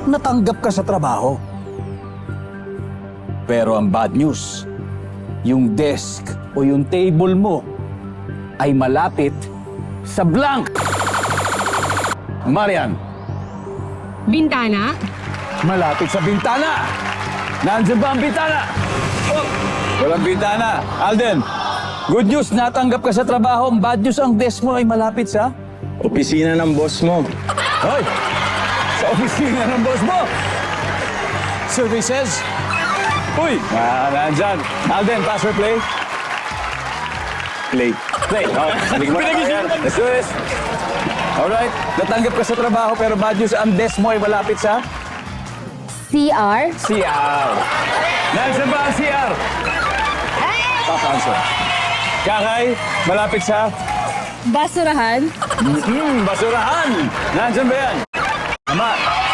natanggap ka sa trabaho. Pero ang bad news, yung desk o yung table mo ay malapit sa blank. Marian, Bintana? malapit sa bintana. Nandiyan ba ang bintana? Oh, walang bintana. Alden, good news, natanggap ka sa trabaho. Ang bad news, ang desk mo ay malapit sa... Opisina ng boss mo. Hoy! Sa opisina ng boss mo! Services? Uy! Nandyan. Alden, pass or play? Play. Play. Let's do this. Alright. Natanggap ka sa trabaho pero bad news, ang desk mo ay malapit sa... CR? CR. Nandiyan ba ang CR? Top answer. Kakay, malapit sa... Basurahan? Basurahan. Nandiyan ba yan? Tama.